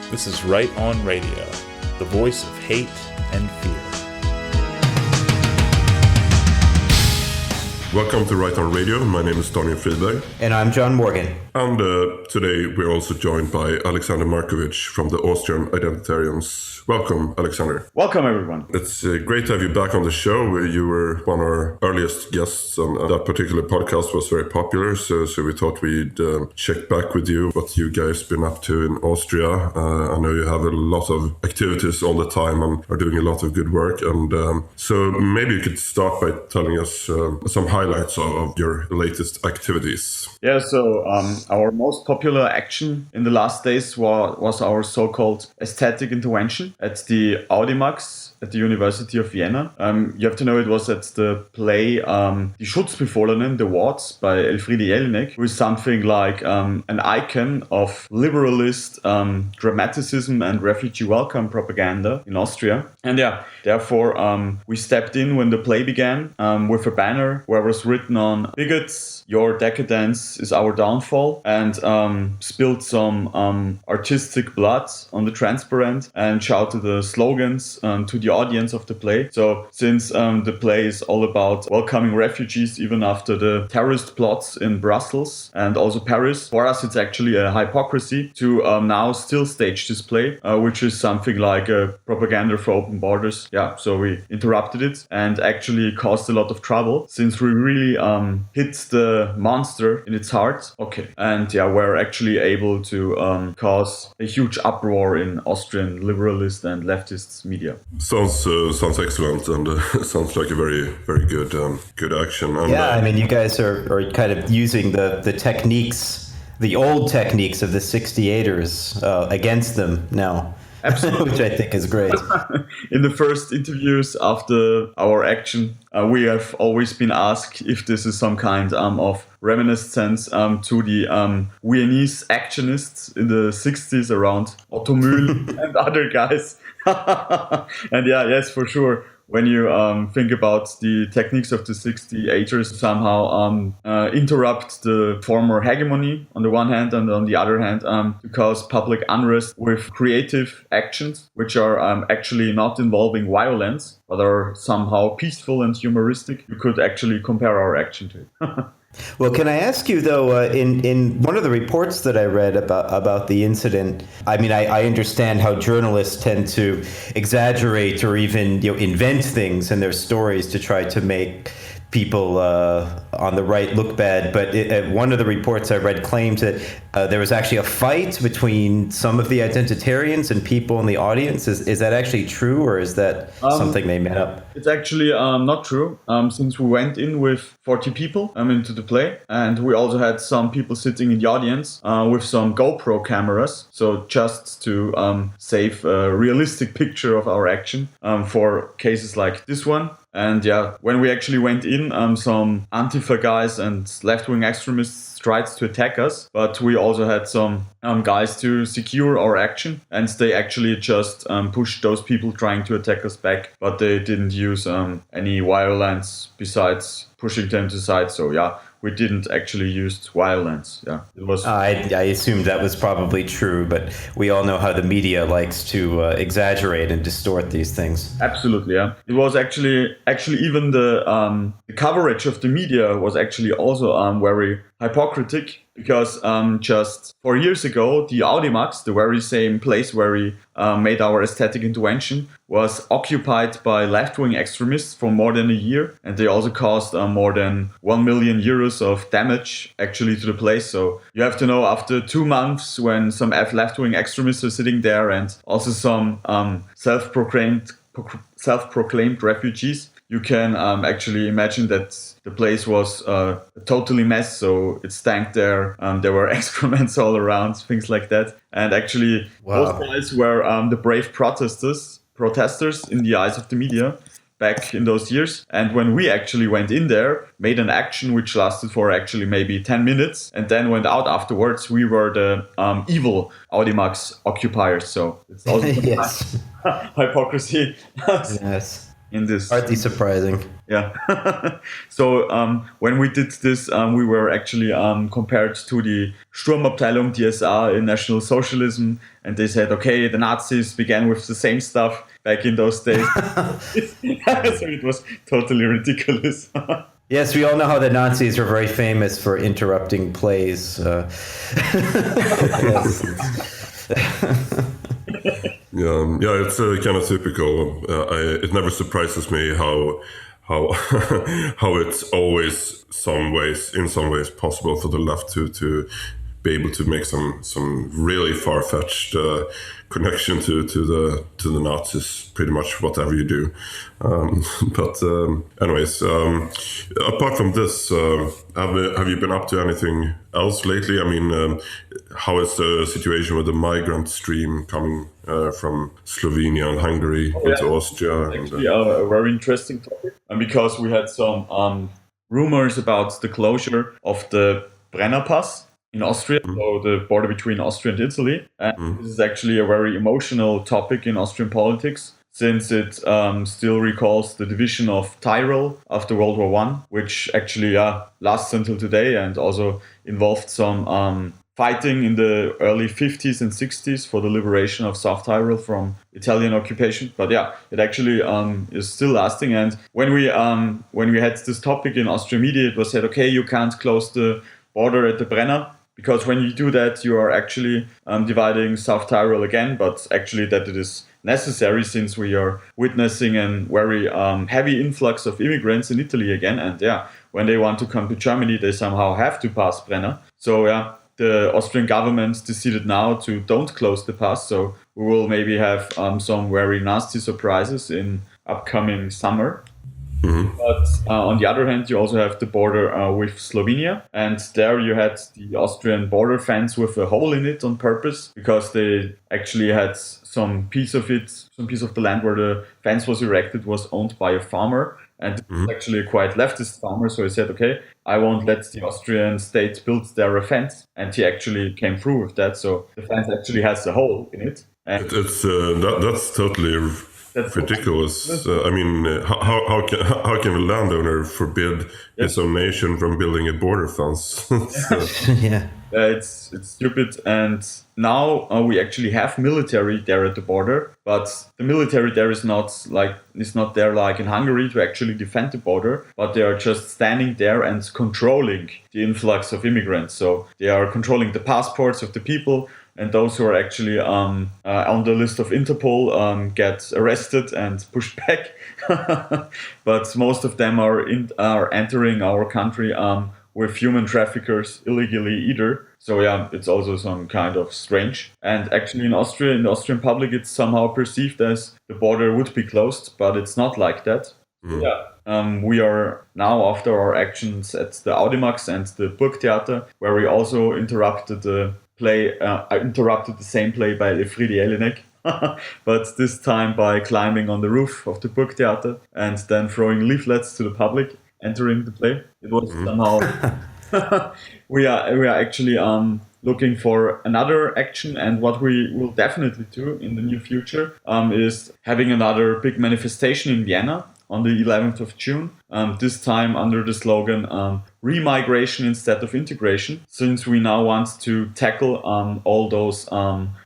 This is Right On Radio, the voice of hate and fear. Welcome to Right On Radio. My name is Daniel Friedberg. And I'm John Morgan. And today we're also joined by Alexander Markovics from the Austrian Identitäres. Welcome, Alexander. Welcome, everyone. It's great to have you back on the show. You were one of our earliest guests, and that particular podcast was very popular. So we thought we'd check back with you what you guys been up to in Austria. I know you have a lot of activities all the time and are doing a lot of good work. And so maybe you could start by telling us some highlights of your latest activities. Yeah, so our most popular action in the last days was our so-called aesthetic intervention at the Audimax at the University of Vienna. You have to know it was at the play Die Schutzbefohlenen, The Wards by Elfriede Jelinek, who is something like an icon of liberalist dramaticism and refugee welcome propaganda in Austria. And yeah, therefore we stepped in when the play began with a banner where was written on "Bigots, your decadence is our downfall," and spilled some artistic blood on the transparent and shouted the slogans to the audience of the play. So since the play is all about welcoming refugees even after the terrorist plots in Brussels and also Paris, for us it's actually a hypocrisy to now still stage this play, which is something like a propaganda for open borders. Yeah, so we interrupted it and actually caused a lot of trouble since we really hit the monster in its heart. Okay, and yeah, we're actually able to cause a huge uproar in Austrian liberalist and leftist media. Sounds excellent, and sounds like a very, very good action. And, yeah, I mean, you guys are kind of using the techniques, the old techniques of the 68ers against them now. Absolutely. Which I think is great. In the first interviews after our action, we have always been asked if this is some kind of reminiscence to the Viennese actionists in the 60s around Otto Mühl and other guys. And yeah, yes, for sure. When you think about the techniques of the 68ers, somehow interrupt the former hegemony on the one hand, and on the other hand, to cause public unrest with creative actions, which are actually not involving violence, but are somehow peaceful and humoristic. You could actually compare our action to it. Well, can I ask you, though, in one of the reports that I read about the incident, I mean, I understand how journalists tend to exaggerate or even invent things in their stories to try to make people on the right look bad. But one of the reports I read claims that there was actually a fight between some of the identitarians and people in the audience. Is that actually true, or is that something they made up? It's actually not true, since we went in with 40 people into the play, and we also had some people sitting in the audience with some GoPro cameras, so just to save a realistic picture of our action for cases like this one. And yeah, when we actually went in, some Antifa guys and left-wing extremists tried to attack us, but we also had some guys to secure our action, and they actually just pushed those people trying to attack us back, but they didn't use any violence besides pushing them to the side. So yeah, we didn't actually use violence. Yeah, it was. I assumed that was probably true, but we all know how the media likes to exaggerate and distort these things. Absolutely, yeah. It was actually even the coverage of the media was actually also very hypocritic, because just 4 years ago, the Audimax, the very same place where we made our aesthetic intervention, was occupied by left-wing extremists for more than a year, and they also caused more than 1 million euros of damage actually to the place. So you have to know, after 2 months, when some left-wing extremists are sitting there and also some self-proclaimed refugees, you can actually imagine that the place was a totally mess. So it stank there. There were excrements all around, things like that. And actually, those guys were the brave protesters in the eyes of the media back in those years. And when we actually went in there, made an action which lasted for actually maybe 10 minutes, and then went out afterwards, we were the evil Audimax occupiers. So it's also yes. hypocrisy. Yes. in this. Hardly surprising. Yeah. So when we did this, we were actually compared to the Sturmabteilung DSA in National Socialism, and they said, okay, the Nazis began with the same stuff back in those days. So it was totally ridiculous. Yes, we all know how the Nazis were very famous for interrupting plays. Yes. Yeah, it's kind of typical. It never surprises me how it's always in some ways possible for the left to be able to make some really far-fetched connection to the Nazis, pretty much whatever you do. Anyways, apart from this, have you been up to anything else lately? I mean, how is the situation with the migrant stream coming from Slovenia and Hungary into Austria? Actually, a very interesting topic, and because we had some rumors about the closure of the Brenner Pass in Austria, so the border between Austria and Italy. And this is actually a very emotional topic in Austrian politics, since it still recalls the division of Tyrol after World War I, which actually lasts until today, and also involved some fighting in the early 50s and 60s for the liberation of South Tyrol from Italian occupation. But yeah, it actually is still lasting. And when we had this topic in Austrian media, it was said, okay, you can't close the border at the Brenner, because when you do that, you are actually dividing South Tyrol again, but actually that it is necessary, since we are witnessing a very heavy influx of immigrants in Italy again. And yeah, when they want to come to Germany, they somehow have to pass Brenner. So yeah, the Austrian government decided now to don't close the pass. So we will maybe have some very nasty surprises in upcoming summer. But on the other hand, you also have the border with Slovenia, and there you had the Austrian border fence with a hole in it on purpose, because they actually had some piece of the land where the fence was erected was owned by a farmer, and it was actually a quite leftist farmer. So he said, okay, I won't let the Austrian state build their fence, and he actually came through with that. So the fence actually has a hole in it. And that's totally ridiculous. I mean, how can a landowner forbid his own nation from building a border fence? Yeah, it's stupid. And now we actually have military there at the border, but the military there is not there like in Hungary to actually defend the border, but they are just standing there and controlling the influx of immigrants. So they are controlling the passports of the people. And those who are actually on the list of Interpol get arrested and pushed back. But most of them are entering our country with human traffickers illegally either. So yeah, it's also some kind of strange. And actually in Austria, in the Austrian public, it's somehow perceived as the border would be closed, but it's not like that. Yeah. We are now, after our actions at the Audimax and the Burgtheater, where we also interrupted the same play by Elfriede Jelinek, but this time by climbing on the roof of the Burgtheater and then throwing leaflets to the public entering the play. It was somehow... we are actually looking for another action, and what we will definitely do in the near future is having another big manifestation in Vienna on the 11th of June, this time under the slogan remigration instead of integration, since we now want to tackle all those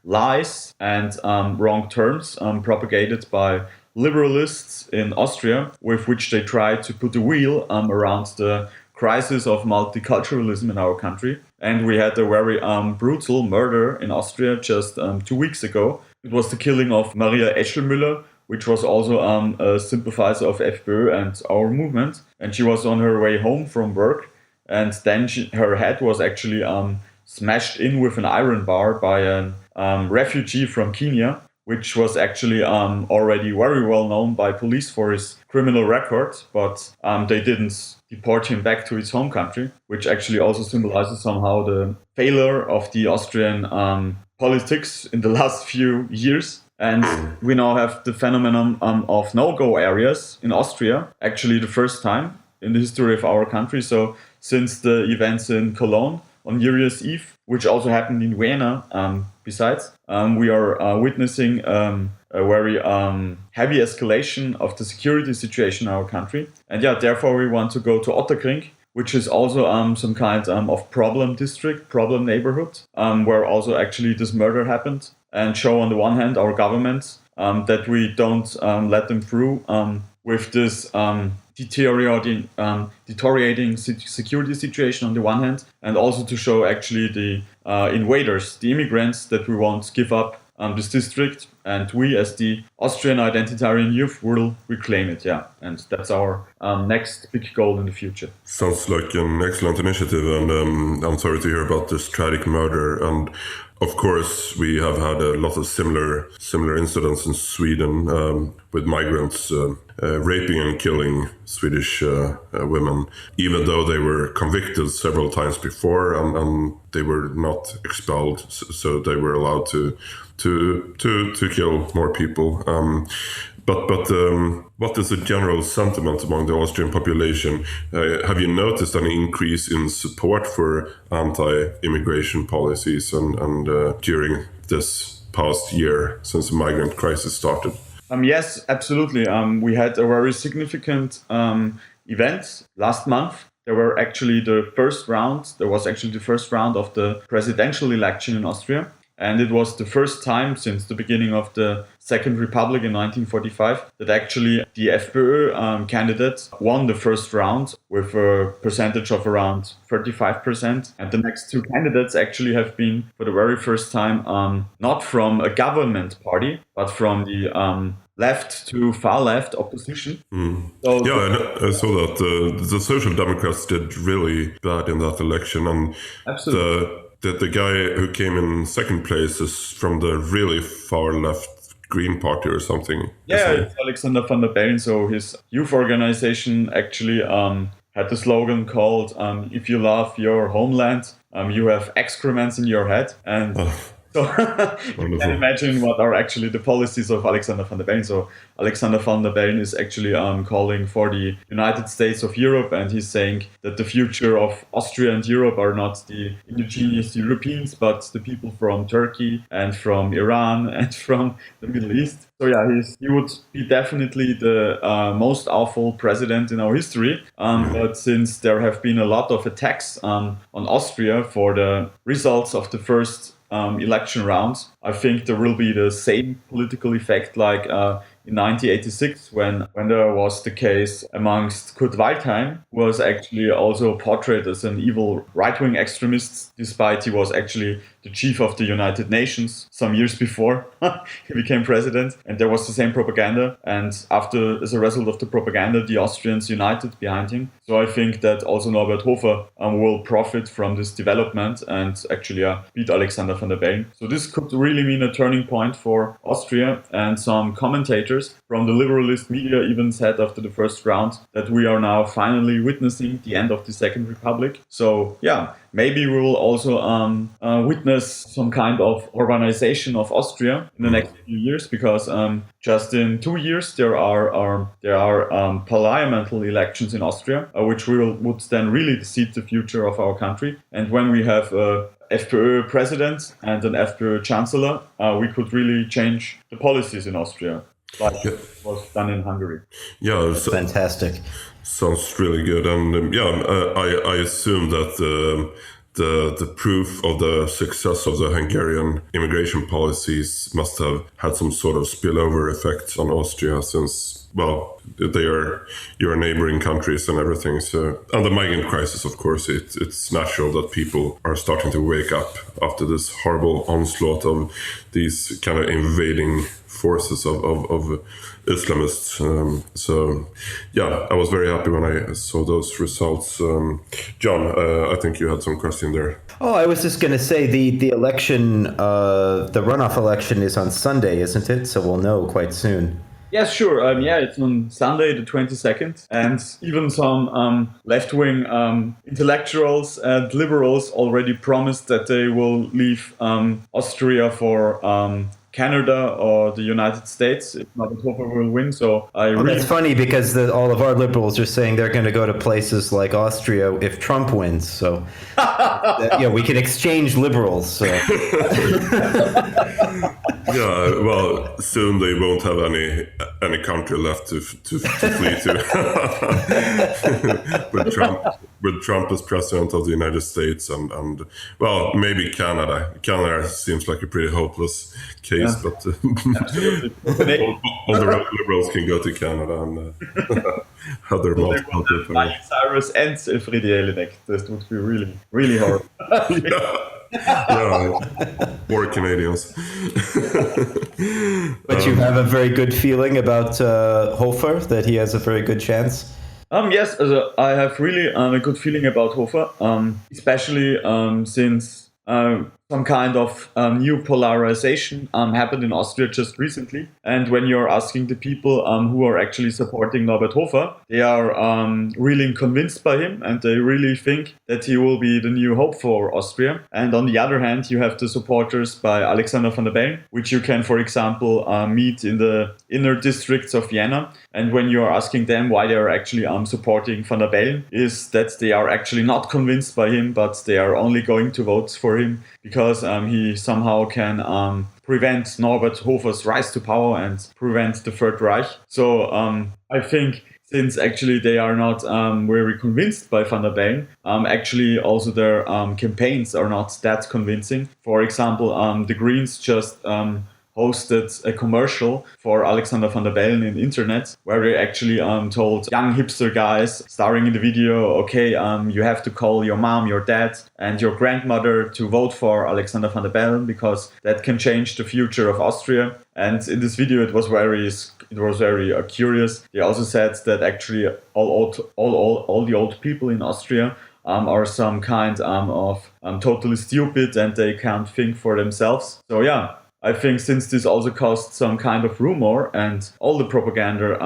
lies and wrong terms propagated by liberalists in Austria, with which they try to put a wheel around the crisis of multiculturalism in our country. And we had a very brutal murder in Austria just 2 weeks ago. It was the killing of Maria Eschelmüller, which was also a sympathizer of FPÖ and our movement. And she was on her way home from work, and then her head was actually smashed in with an iron bar by a refugee from Kenya, which was actually already very well known by police for his criminal record, but they didn't deport him back to his home country, which actually also symbolizes somehow the failure of the Austrian politics in the last few years. And we now have the phenomenon of no-go areas in Austria, actually the first time in the history of our country. So since the events in Cologne on New Year's Eve, which also happened in Vienna besides, we are witnessing a a very heavy escalation of the security situation in our country. And therefore we want to go to Otterkring, which is also some kind of problem district, problem neighborhood, where also actually this murder happened, and show on the one hand our government that we don't let them through with this deteriorating security situation on the one hand, and also to show actually the invaders, the immigrants, that we won't give up this district, and we as the Austrian Identitarian Youth will reclaim it, and that's our next big goal in the future. Sounds like an excellent initiative, and I'm sorry to hear about this tragic murder. And of course, we have had a lot of similar incidents in Sweden with migrants raping and killing Swedish women, even though they were convicted several times before, and they were not expelled, so they were allowed to kill more people. But what is the general sentiment among the Austrian population? Have you noticed any increase in support for anti-immigration policies and during this past year since the migrant crisis started? Yes, absolutely. We had a very significant event last month. There was actually the first round of the presidential election in Austria. And it was the first time since the beginning of the Second Republic in 1945 that actually the FPÖ candidate won the first round with a percentage of around 35%. And the next two candidates actually have been, for the very first time, not from a government party, but from the left to far left opposition. So, I saw that the Social Democrats did really bad in that election. And absolutely. The guy who came in second place is from the really far left Green Party or something. Yeah, it's Alexander van der Bellen. So his youth organization actually had the slogan called "If you love your homeland, you have excrements in your head." And so you can imagine what are actually the policies of Alexander van der Bellen. So Alexander van der Bellen is actually calling for the United States of Europe, and he's saying that the future of Austria and Europe are not the indigenous Europeans, but the people from Turkey and from Iran and from the Middle East. So he would be definitely the most awful president in our history. But since there have been a lot of attacks on Austria for the results of the first election rounds, I think there will be the same political effect like in 1986 when there was the case amongst Kurt Waldheim, who was actually also portrayed as an evil right-wing extremist, despite he was actually the chief of the United Nations some years before he became president. And there was the same propaganda. And as a result of the propaganda, the Austrians united behind him. So I think that also Norbert Hofer will profit from this development and actually beat Alexander van der Bellen. So this could really mean a turning point for Austria, and some commentators from the liberalist media even said after the first round that we are now finally witnessing the end of the Second Republic. So maybe we will also witness some kind of urbanization of Austria in the next few years, because just in 2 years there are parliamentary elections in Austria, which would then really decide the future of our country. And when we have a FPÖ president and an FPÖ chancellor, we could really change the policies in Austria, like it was done in Hungary. Yeah, that's fantastic. Sounds really good. And I assume that the proof of the success of the Hungarian immigration policies must have had some sort of spillover effect on Austria, since, well, they are your neighboring countries and everything. So, and the migrant crisis, of course, it's natural that people are starting to wake up after this horrible onslaught of these kind of invading forces of Islamists. I was very happy when I saw those results. John, I think you had some question there. Oh, I was just going to say the election, the runoff election is on Sunday, isn't it? So we'll know quite soon. Yes, sure. It's on Sunday, the 22nd. And even some left-wing intellectuals and liberals already promised that they will leave Austria for Canada or the United States if Norbert Hofer will win. So that's funny, because all of our liberals are saying they're going to go to places like Austria if Trump wins. So we can exchange liberals. So. Yeah, well, soon they won't have any country left to flee to. with Trump as president of the United States and well, maybe Canada. Canada seems like a pretty hopeless case, Yeah. but Absolutely. all the liberals can go to Canada and have their multiple. Miley Cyrus and Elfriede Jelinek. This would be really, really horrible. Yeah, or Canadians. But you have a very good feeling about Hofer, that he has a very good chance. Yes, I have really a good feeling about Hofer, especially since some kind of new polarization happened in Austria just recently. And when you're asking the people who are actually supporting Norbert Hofer, they are really convinced by him and they really think that he will be the new hope for Austria. And on the other hand, you have the supporters by Alexander van der Bellen, which you can, for example, meet in the inner districts of Vienna. And when you are asking them why they are actually supporting van der Bellen, is that they are actually not convinced by him, but they are only going to vote for him because he somehow can prevent Norbert Hofer's rise to power and prevent the Third Reich. So I think since actually they are not very convinced by van der Bellen, actually also their campaigns are not that convincing. For example, the Greens just hosted a commercial for Alexander van der Bellen in the internet where they actually told young hipster guys starring in the video, okay, you have to call your mom, your dad and your grandmother to vote for Alexander van der Bellen because that can change the future of Austria. And in this video it was very curious. They also said that actually all the old people in Austria are some kind of totally stupid and they can't think for themselves. So yeah, I think since this also caused some kind of rumor and all the propaganda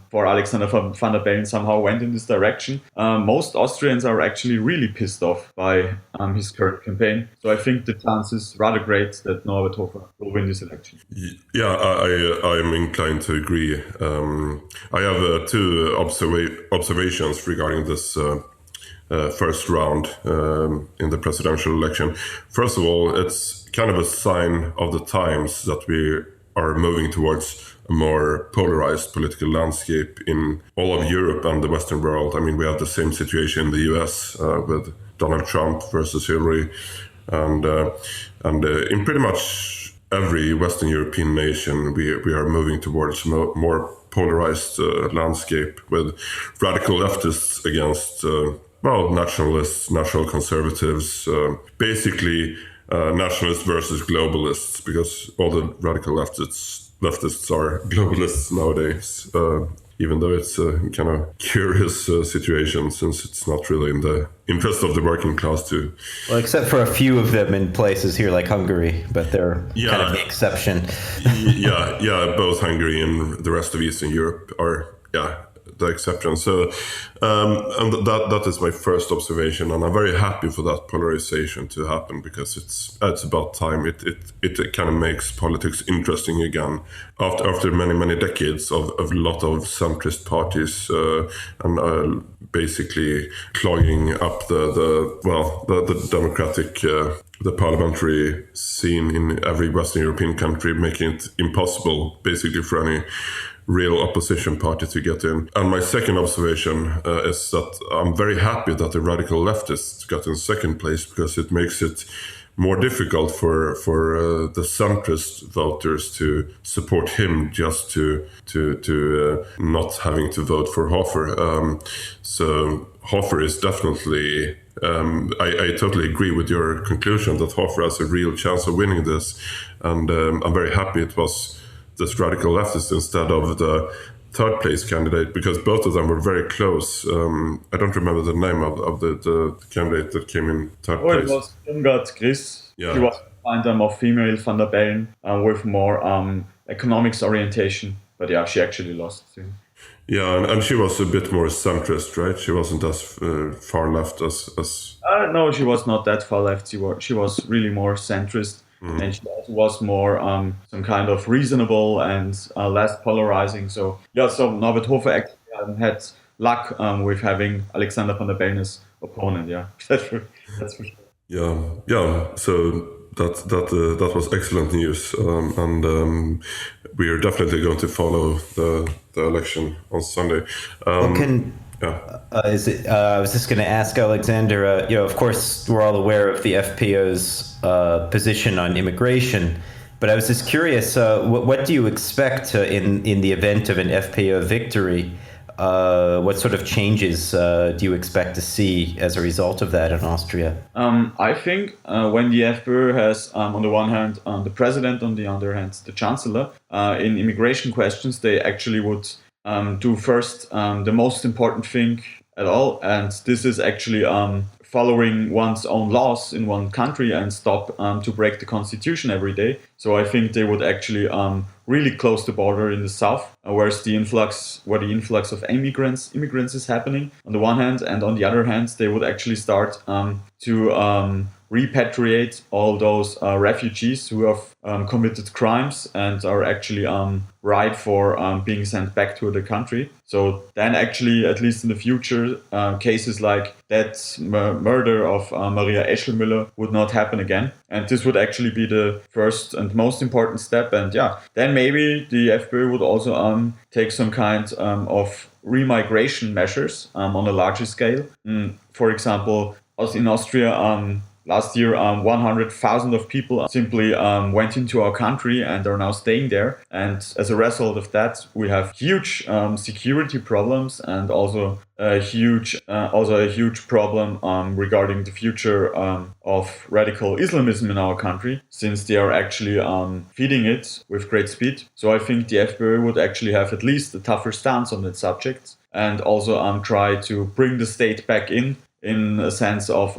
for Alexander van der Bellen somehow went in this direction, most Austrians are actually really pissed off by his current campaign. So I think the chance is rather great that Norbert Hofer will win this election. Yeah, I am inclined to agree. I have two observations regarding this first round in the presidential election. First of all, it's kind of a sign of the times that we are moving towards a more polarized political landscape in all of Europe and the Western world. I mean, we have the same situation in the US with Donald Trump versus Hillary, and in pretty much every Western European nation, we are moving towards more polarized landscape with radical leftists against nationalists, national conservatives, basically nationalists versus globalists, because all the radical leftists are globalists nowadays, even though it's a kind of curious situation since it's not really in the interest of the working class to... Well, except for a few of them in places here like Hungary, but they're kind of the exception. Both Hungary and the rest of Eastern Europe are, the exception. So, and that is my first observation, and I'm very happy for that polarization to happen because it's about time. It kind of makes politics interesting again after many decades of a lot of centrist parties and basically clogging up the democratic. The parliamentary scene in every Western European country, making it impossible basically for any real opposition party to get in. And my second observation is that I'm very happy that the radical leftists got in second place because it makes it more difficult for the centrist voters to support him just to not having to vote for Hofer. So Hofer is definitely... I totally agree with your conclusion that Hofer has a real chance of winning this. And I'm very happy it was this radical leftist instead of the third place candidate, because both of them were very close. I don't remember the name of the candidate that came in third place. It was Irmgard Chris. Yeah. She was kind of female van der Bellen with more economics orientation. But yeah, she actually lost too. Yeah, and she was a bit more centrist, right? She wasn't as far left as... No, she was not that far left. She was really more centrist. And she also was more some kind of reasonable and less polarizing. So Norbert Hofer actually had luck with having Alexander van der Bellen as opponent. Yeah, that's for sure. Yeah. So That was excellent news, and we are definitely going to follow the election on Sunday. I was just going to ask Alexander. Of course, we're all aware of the FPO's position on immigration, but I was just curious. What do you expect in the event of an FPO victory? What sort of changes do you expect to see as a result of that in Austria? I think when the FPÖ has, on the one hand, the president, on the other hand, the chancellor, in immigration questions, they actually would do first the most important thing at all, and this is actually following one's own laws in one country and stop to break the constitution every day. So I think they would actually really close the border in the south, where the influx of immigrants is happening on the one hand, and on the other hand, they would actually start to repatriate all those refugees who have committed crimes and are actually ripe for being sent back to the country. So then actually, at least in the future, cases like that murder of Maria Eschelmüller would not happen again. And this would actually be the first and most important step. And then maybe the FPÖ would also take some kind of remigration measures on a larger scale. For example, as in Austria, last year, 100,000 of people simply went into our country and are now staying there. And as a result of that, we have huge security problems and also a huge problem regarding the future of radical Islamism in our country, since they are actually feeding it with great speed. So I think the FPÖ would actually have at least a tougher stance on that subject, and also try to bring the state back in a sense of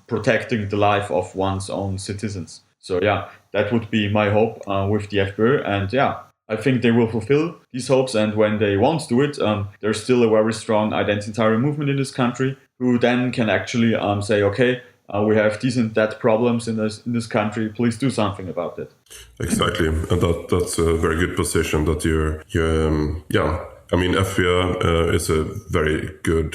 protecting the life of one's own citizens. So that would be my hope with the FPÖ. And I think they will fulfill these hopes. And when they won't do it, there's still a very strong Identitäre movement in this country, who then can actually say, okay, we have these and that problems in this country. Please do something about it. Exactly, and that's a very good position that you're I mean, FPÖ is a very good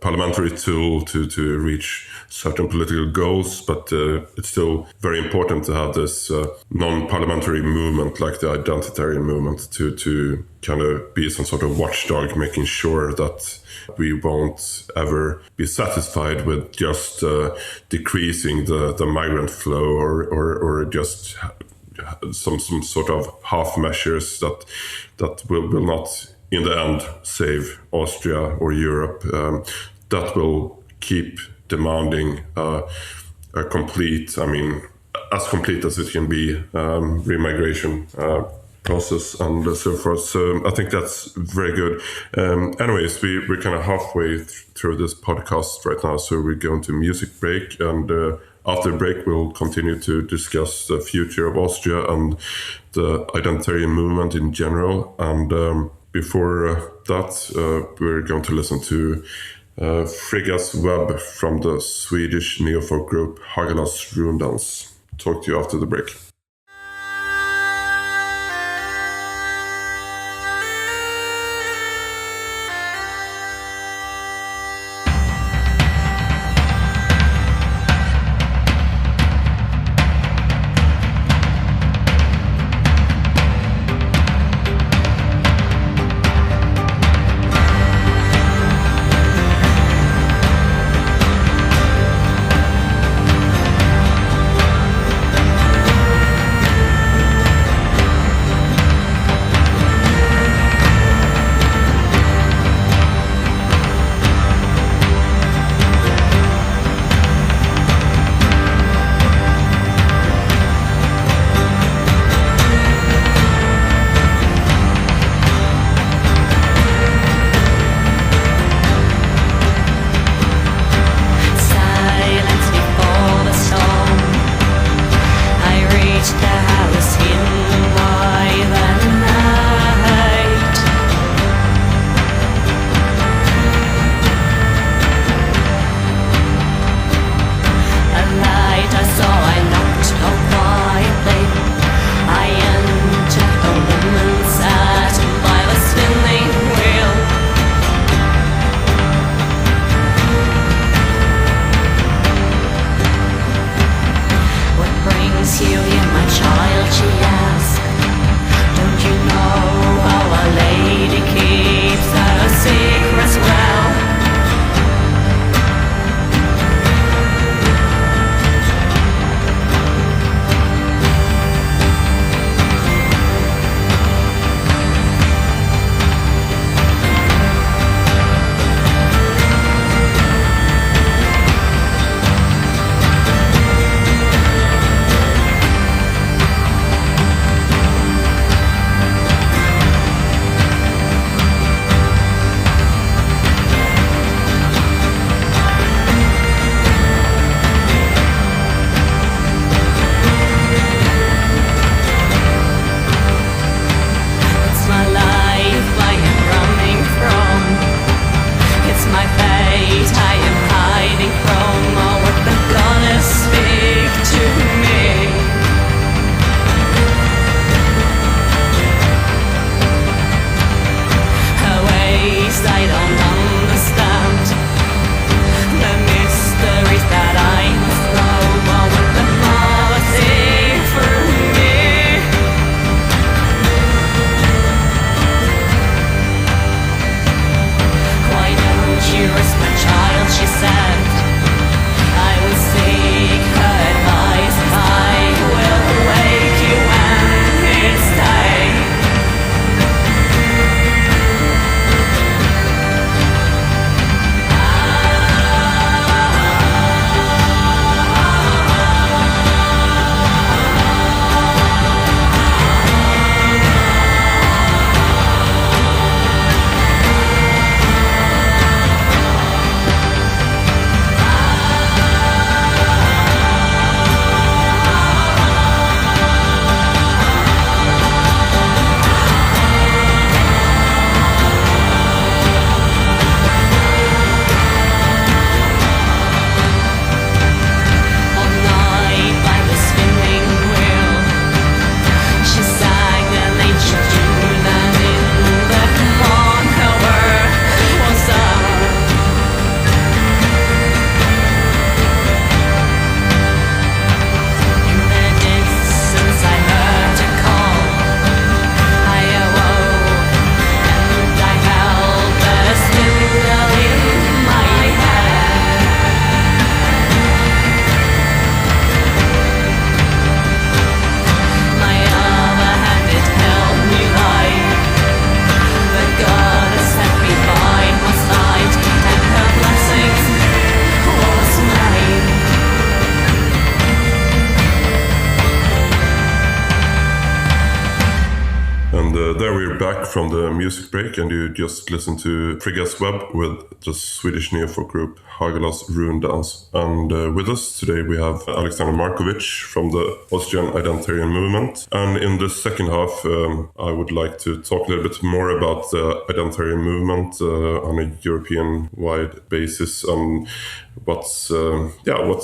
parliamentary tool to reach certain political goals, but it's still very important to have this non-parliamentary movement like the Identitäre movement to kind of be some sort of watchdog, making sure that we won't ever be satisfied with just decreasing the migrant flow or just some sort of half measures that will not in the end save Austria or Europe, that will keep demanding a complete, as complete as it can be, remigration process and so forth. So I think that's very good. Anyways, we're kind of halfway through this podcast right now, so we're going to music break, and after the break we'll continue to discuss the future of Austria and the Identitarian movement in general. And before that, we're going to listen to Frigga's Web from the Swedish neofolk group Hagalaz Runedance. Talk to you after the break. And there we're back from the music break, and you just listened to Frigga's Web with the Swedish neofolk group Hagalaz Runedance. And with us today we have Alexander Markovics from the Austrian Identitäre movement. And in the second half, I would like to talk a little bit more about the Identitäre movement on a European-wide basis, and what's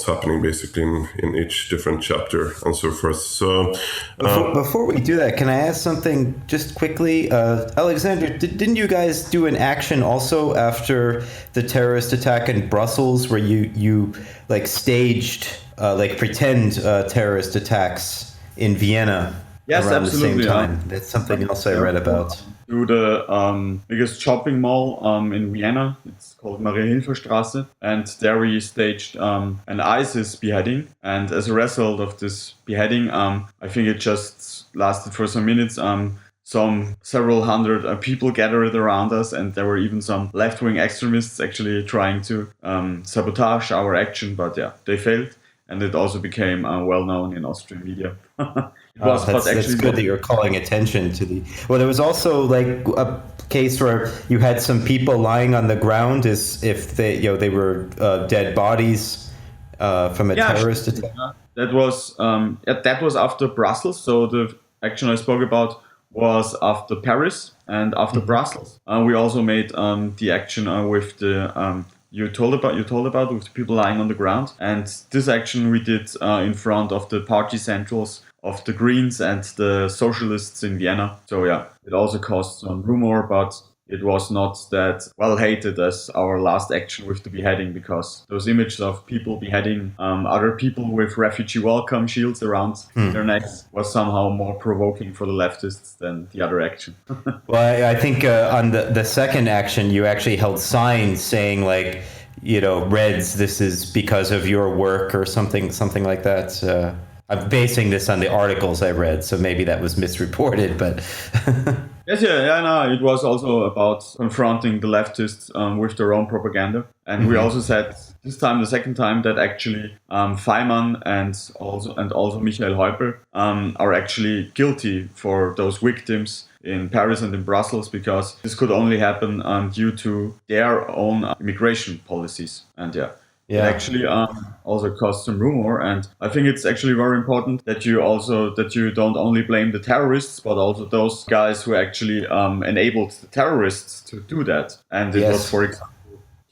happening basically in each different chapter and so forth. So before we do that, can I ask something just quickly? Alexander, didn't you guys do an action also after the terrorist attack in Brussels, where you like staged pretend terrorist attacks in Vienna? Yes, around absolutely, the same time? That's something else I read about. To the biggest shopping mall in Vienna. It's called Maria-Hilfer-Straße, and there we staged an ISIS beheading. And as a result of this beheading, I think it just lasted for some minutes. Several hundred people gathered around us, and there were even some left-wing extremists actually trying to sabotage our action, but yeah, they failed, and it also became well known in Austrian media. That's good that you're calling attention to the. Well, there was also like a case where you had some people lying on the ground as if they were dead bodies from a terrorist attack. That was after Brussels. So the action I spoke about was after Paris and after Brussels. We also made the action with the. You told about with the people lying on the ground, and this action we did in front of the party centrals of the Greens and the Socialists in Vienna. So yeah, it also caused some rumor, but it was not that well hated as our last action with the beheading, because those images of people beheading other people with refugee welcome shields around their necks was somehow more provoking for the leftists than the other action. Well, I think on the second action, you actually held signs saying like, Reds, this is because of your work or something like that. I'm basing this on the articles I read, so maybe that was misreported, but... Yes, no, it was also about confronting the leftists with their own propaganda. And we also said the second time, that actually Feynman and also Michael Häupl are actually guilty for those victims in Paris and in Brussels, because this could only happen due to their own immigration policies. And it actually also caused some rumor, and I think it's actually very important that you don't only blame the terrorists, but also those guys who actually enabled the terrorists to do that. And it was, for example,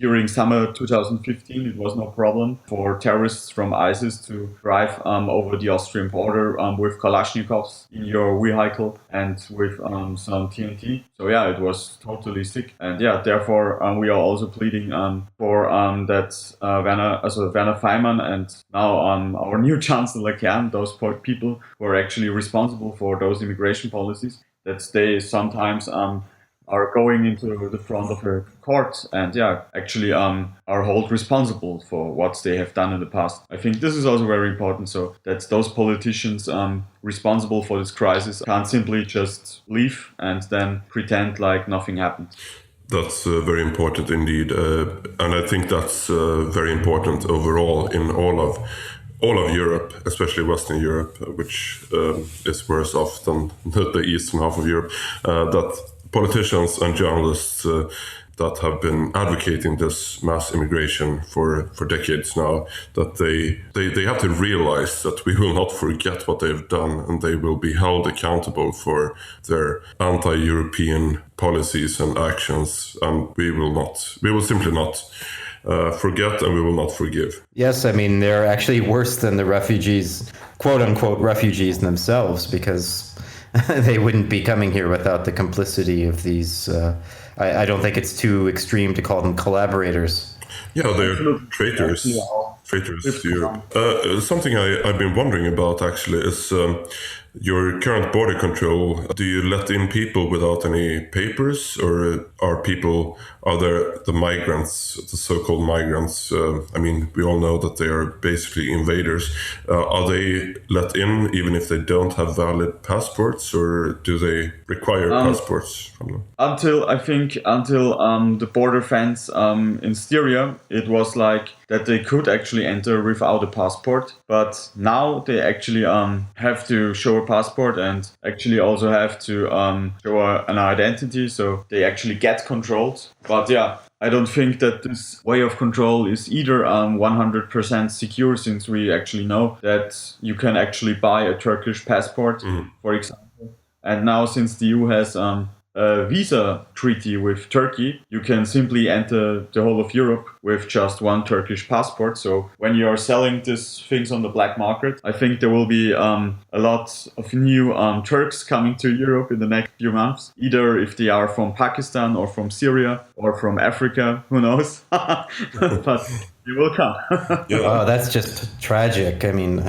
during summer 2015, it was no problem for terrorists from ISIS to drive over the Austrian border with Kalashnikovs in your vehicle and with some TNT. So yeah, it was totally sick. And yeah, therefore we are also pleading for that Werner Feynman and now our new Chancellor Kern, those people who are actually responsible for those immigration policies, that they sometimes are going into the front of a court and actually are held responsible for what they have done in the past. I think this is also very important, so that those politicians responsible for this crisis can't simply just leave and then pretend like nothing happened. That's very important indeed, and I think that's very important overall in all of Europe, especially Western Europe, which is worse off than the eastern half of Europe, that politicians and journalists that have been advocating this mass immigration for decades now, that they have to realize that we will not forget what they've done, and they will be held accountable for their anti-European policies and actions, and we will simply not forget, and we will not forgive. Yes, I mean, they're actually worse than the refugees, quote unquote refugees themselves, because they wouldn't be coming here without the complicity of these. I don't think it's too extreme to call them collaborators. Yeah, they're traitors. Traitors to Europe. Something I've been wondering about actually is your current border control. Do you let in people without any papers, or are there the migrants, the so-called migrants? I mean, we all know that they are basically invaders. Are they let in even if they don't have valid passports, or do they require passports from them? Until the border fence in Styria, it was like that they could actually enter without a passport, but now they actually have to show a passport and actually also have to show an identity, so they actually get controlled. But yeah, I don't think that this way of control is either 100% secure, since we actually know that you can actually buy a Turkish passport, for example. And now, since the EU has a visa treaty with Turkey, you can simply enter the whole of Europe with just one Turkish passport. So when you are selling these things on the black market, I think there will be a lot of new Turks coming to Europe in the next few months, either if they are from Pakistan or from Syria or from Africa, who knows? But they will come. Oh, that's just tragic. I mean,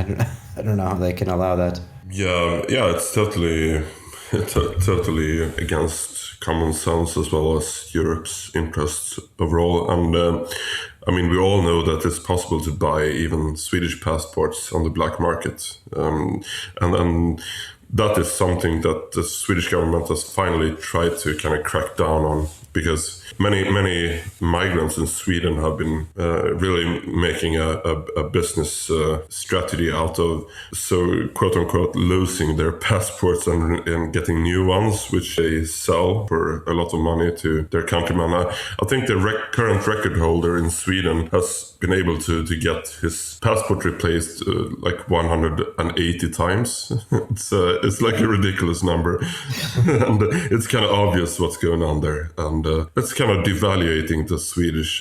I don't know how they can allow that. Yeah, it's totally against common sense as well as Europe's interests overall. And I mean, we all know that it's possible to buy even Swedish passports on the black market. And that is something that the Swedish government has finally tried to kind of crack down on, because many migrants in Sweden have been really making a business strategy out of, so quote unquote, losing their passports and getting new ones, which they sell for a lot of money to their countrymen. I think the current record holder in Sweden has been able to get his passport replaced like 180 times. It's like a ridiculous number. And it's kind of obvious what's going on there. And it's kind of devaluating the Swedish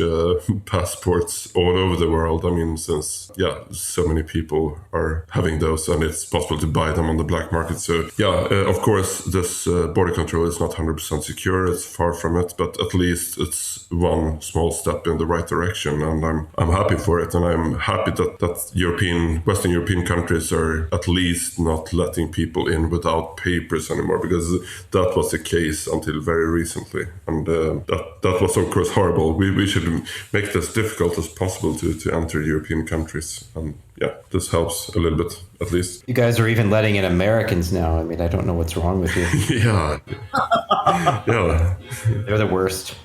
passports all over the world. I mean, since, so many people are having those and it's possible to buy them on the black market. So, of course, this border control is not 100% secure. It's far from it, but at least it's one small step in the right direction. And I'm happy for it. And I'm happy that Western European countries are at least not letting people in without papers anymore, because that was the case until very recently. And that was, of course, horrible. We should make this difficult as possible to enter European countries. And this helps a little bit, at least. You guys are even letting in Americans now. I mean, I don't know what's wrong with you. Yeah. They're the worst.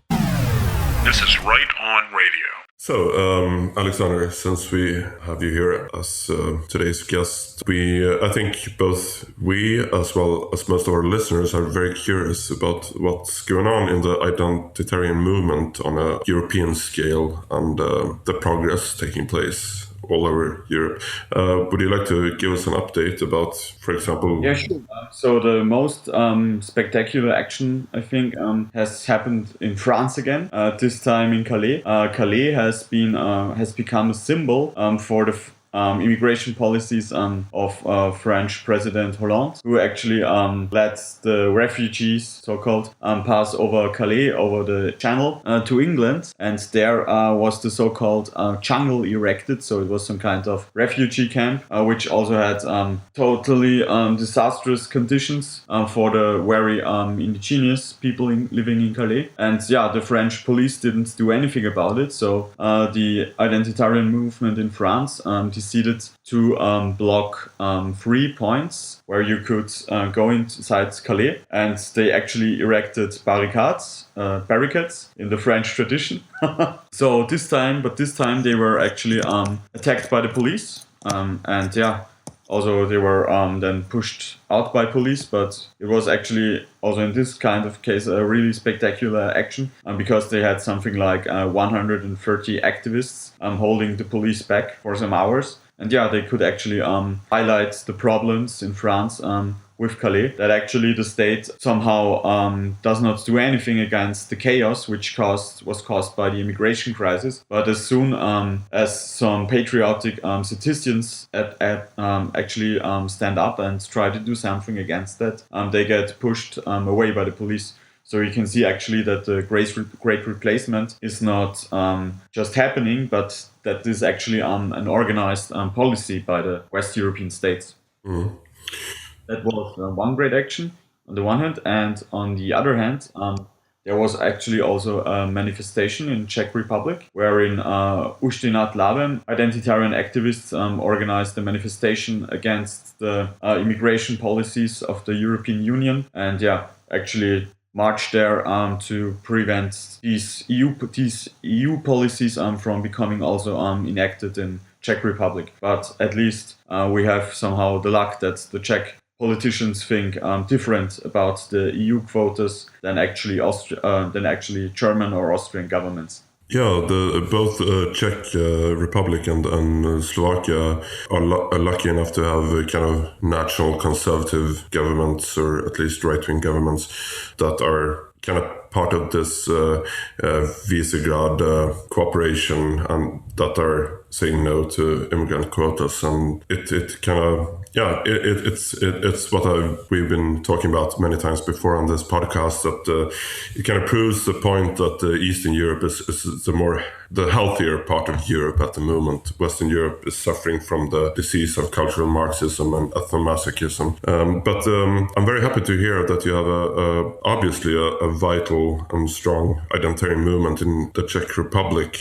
This is Right On Radio. So, Alexander, since we have you here as today's guest, I think both we, as well as most of our listeners, are very curious about what's going on in the identitarian movement on a European scale and the progress taking place all over Europe. Would you like to give us an update about, for example... Yeah, sure. So the most spectacular action, I think, has happened in France again, this time in Calais. Calais has become a symbol for the immigration policies of French President Hollande, who actually let the refugees, so-called, pass over Calais, over the channel, to England. And there was the so-called jungle erected. So it was some kind of refugee camp, which also had totally disastrous conditions for the very indigenous people living in Calais. And the French police didn't do anything about it. So the identitarian movement in France decided to block 3 points where you could go inside Calais, and they actually erected barricades in the French tradition. So this time they were actually attacked by the police, also they were then pushed out by police, but it was actually also in this kind of case a really spectacular action, because they had something like 130 activists holding the police back for some hours. And they could actually highlight the problems in France with Calais, that actually the state somehow does not do anything against the chaos which was caused by the immigration crisis. But as soon as some patriotic citizens actually stand up and try to do something against that, they get pushed away by the police. So you can see actually that the great replacement is not just happening, but that is actually an organized policy by the West European states. Mm-hmm. That was one great action on the one hand, and on the other hand, there was actually also a manifestation in Czech Republic, wherein Účty nad Labem, identitarian activists, organized a manifestation against the immigration policies of the European Union, and actually marched there to prevent these EU policies from becoming also enacted in Czech Republic. But at least we have somehow the luck that the Czech politicians think different about the EU quotas than actually German or Austrian governments. Yeah, both Czech Republic and Slovakia are lucky enough to have kind of national conservative governments, or at least right-wing governments, that are kind of part of this Visegrad cooperation, and that are saying no to immigrant quotas. And it kind of, yeah, it's what we've been talking about many times before on this podcast, that it kind of proves the point that Eastern Europe is the healthier part of Europe at the moment. Western Europe is suffering from the disease of cultural Marxism and ethnomasochism. But I'm very happy to hear that you have obviously a vital and strong identitarian movement in the Czech Republic.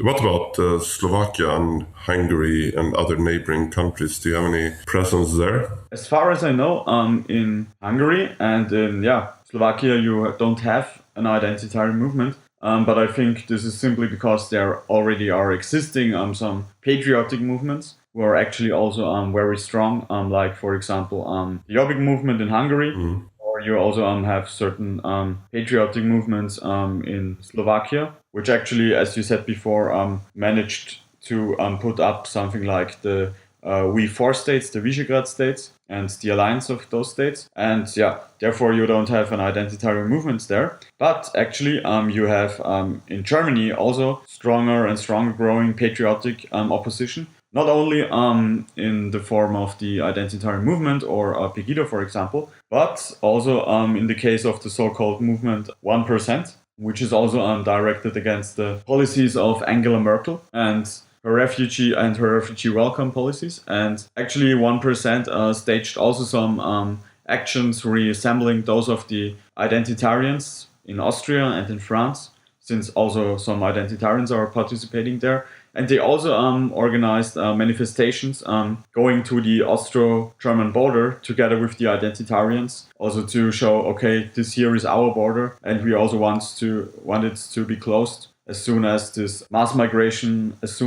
What about Slovakia and Hungary and other neighboring countries? Do you have any presence there? As far as I know, in Hungary and in Slovakia, you don't have an identitarian movement. But I think this is simply because there already are existing some patriotic movements who are actually also very strong, like, for example, the Jobbik movement in Hungary, or you also have certain patriotic movements in Slovakia, which actually, as you said before, managed to put up something like the V4 states, the Visegrad states, and the alliance of those states. And therefore you don't have an identitarian movement there. But actually you have in Germany also stronger and stronger growing patriotic opposition. Not only in the form of the identitarian movement or Pegida, for example, but also in the case of the so-called movement 1%, which is also directed against the policies of Angela Merkel and her refugee welcome policies. And actually 1% staged also some actions resembling those of the identitarians in Austria and in France, since also some identitarians are participating there. And they also organized manifestations going to the Austro-German border together with the identitarians, also to show, okay, this here is our border, and we also want it to be closed as soon as this mass migration, as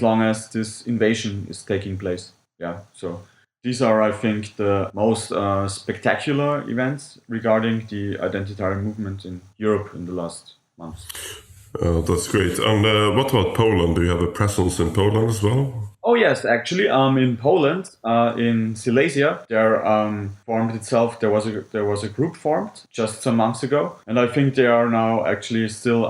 long as this invasion is taking place. Yeah, so these are, I think, the most spectacular events regarding the identitarian movement in Europe in the last months. That's great. And what about Poland? Do you have a presence in Poland as well? Oh yes, actually, in Poland, in Silesia, there was a group formed just some months ago, and I think they are now actually still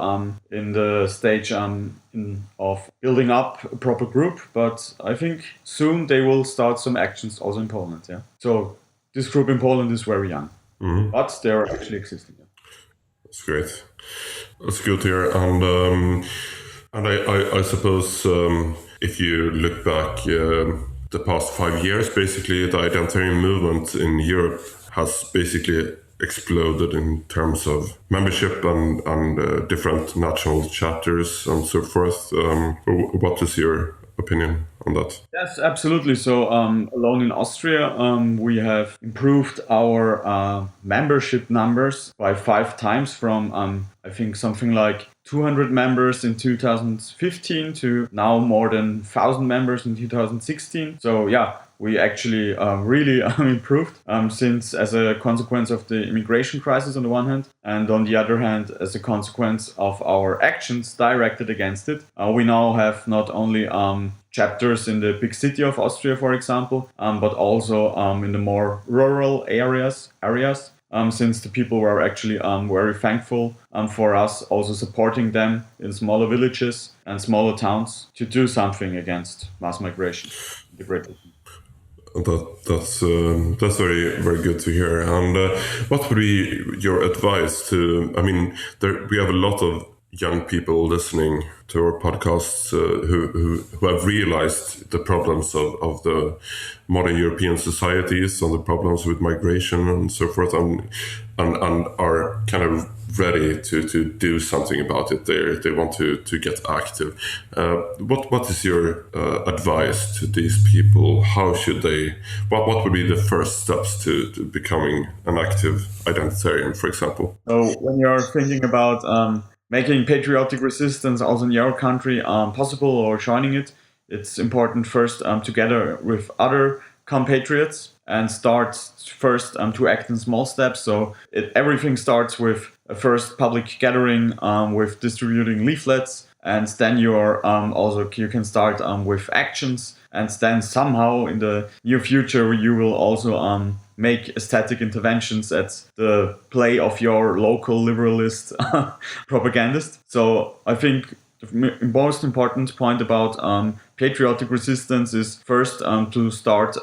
in the stage of building up a proper group. But I think soon they will start some actions also in Poland. Yeah, so this group in Poland is very young, but they are actually existing. Yeah. That's great. That's good to hear. And I suppose if you look back the past 5 years, basically the identitarian movement in Europe has basically exploded in terms of membership and different national chapters and so forth. What is your opinion on that? Yes, absolutely. So alone in Austria, we have improved our membership numbers by 5 times from, I think, something like 200 members in 2015 to now more than 1,000 members in 2016. So yeah, we actually really improved since as a consequence of the immigration crisis on the one hand, and on the other hand, as a consequence of our actions directed against it. We now have not only chapters in the big city of Austria, for example, but also in the more rural areas. Since the people were actually very thankful for us also supporting them in smaller villages and smaller towns to do something against mass migration. That's very, very good to hear. And what would be your advice to? I mean, we have a lot of young people listening to our podcasts who have realized the problems of the modern European societies and the problems with migration and so forth, and are kind of ready to do something about it. They want to get active. What is your advice to these people? How should they? What would be the first steps to becoming an active identitarian, for example? So when you're thinking about making patriotic resistance also in your country possible or joining it, it's important first together with other compatriots and start first to act in small steps. So everything starts with a first public gathering with distributing leaflets, and then you can start with actions, and then somehow in the near future you will also make aesthetic interventions at the play of your local liberalist propagandist. So I think the most important point about patriotic resistance is first to start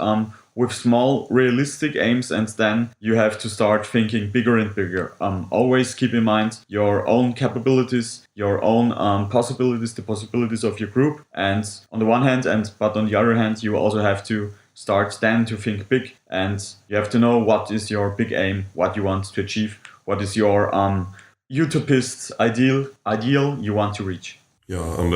with small realistic aims, and then you have to start thinking bigger and bigger. Always keep in mind your own capabilities, your own possibilities, the possibilities of your group. And on the one hand, but on the other hand, you also have to start then to think big, and you have to know what is your big aim, what you want to achieve, what is your utopist ideal you want to reach. Yeah, and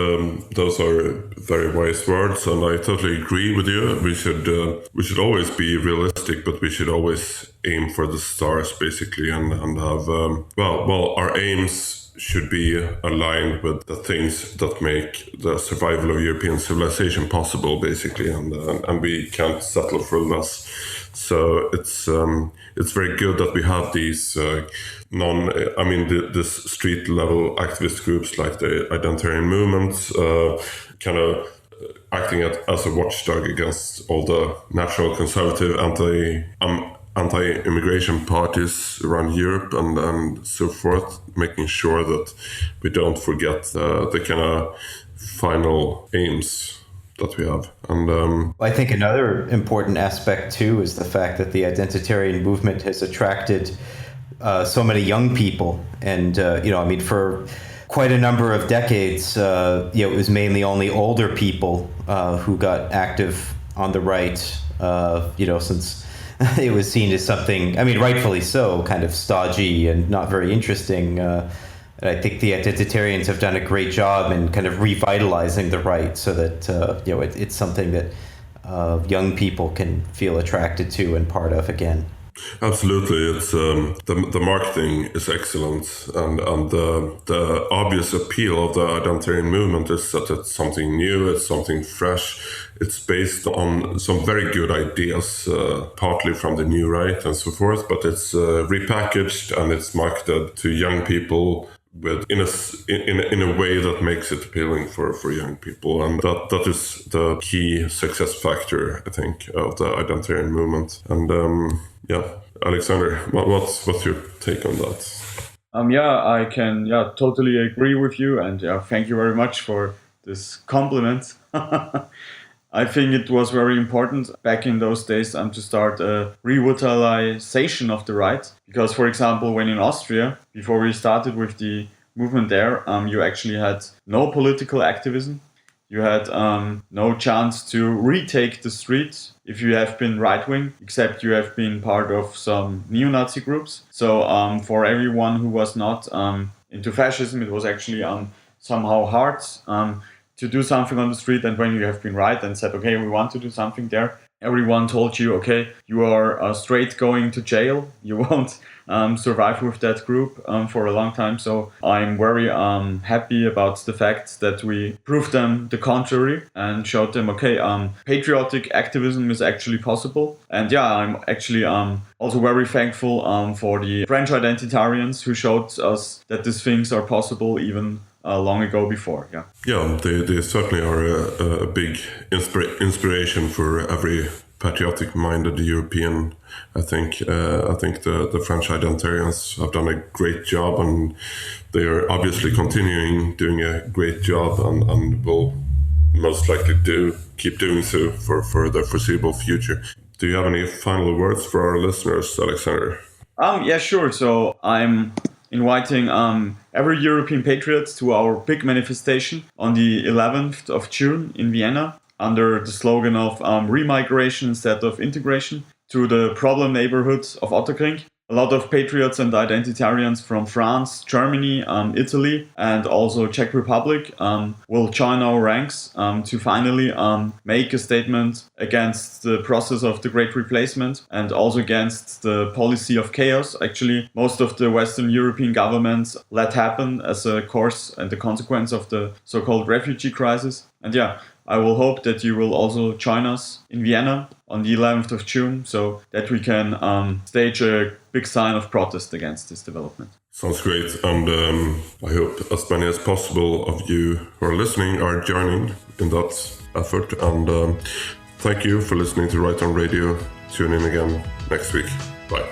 those are very wise words, and I totally agree with you. We should always be realistic, but we should always aim for the stars, basically, and have our aims should be aligned with the things that make the survival of European civilization possible, basically, and we can't settle for less. So it's very good that we have these this street level activist groups like the Identitäre movements, kind of acting as a watchdog against all the national conservative anti-immigration parties around Europe and so forth, making sure that we don't forget the kind of final aims that we have. And I think another important aspect too is the fact that the identitarian movement has attracted so many young people, and for quite a number of decades, it was mainly only older people who got active on the right. Since it was seen as something, rightfully so, kind of stodgy and not very interesting. And I think the identitarians have done a great job in kind of revitalizing the right, so that it's something that young people can feel attracted to and part of again. Absolutely, it's the marketing is excellent, and the obvious appeal of the identitarian movement is that it's something new, it's something fresh, it's based on some very good ideas, partly from the new right and so forth, but it's repackaged and it's marketed to young people in a way that makes it appealing for young people, and that is the key success factor, I think, of the identitarian movement. And Alexander, what's your take on that? I can totally agree with you, and thank you very much for this compliment. I think it was very important back in those days to start a revitalization of the right, because, for example, when in Austria, before we started with the movement there, you actually had no political activism. You had no chance to retake the street if you have been right-wing, except you have been part of some neo-Nazi groups. So for everyone who was not into fascism, it was actually somehow hard to do something on the street. And when you have been right and said, okay, we want to do something there, everyone told you, okay, you are straight going to jail. You won't survive with that group for a long time. So I'm very happy about the fact that we proved them the contrary and showed them, okay, patriotic activism is actually possible. And I'm actually also very thankful for the French identitarians who showed us that these things are possible even long ago before. They certainly are a big inspiration for every patriotic-minded European. I think the French identitarians have done a great job, and they are obviously continuing doing a great job, and will most likely keep doing so for the foreseeable future. Do you have any final words for our listeners, Alexander? Sure. So I'm inviting every European patriot to our big manifestation on the 11th of June in Vienna, under the slogan of remigration instead of integration, to the problem neighborhoods of Otterkring. A lot of patriots and identitarians from France, Germany, Italy, and also Czech Republic will join our ranks to finally make a statement against the process of the Great Replacement and also against the policy of chaos. Actually, most of the Western European governments let happen as a course and the consequence of the so-called refugee crisis. And I will hope that you will also join us in Vienna on the 11th of June, so that we can stage a big sign of protest against this development. Sounds great, and I hope as many as possible of you who are listening are joining in that effort. And thank you for listening to Right On Radio. Tune in again next week. Bye.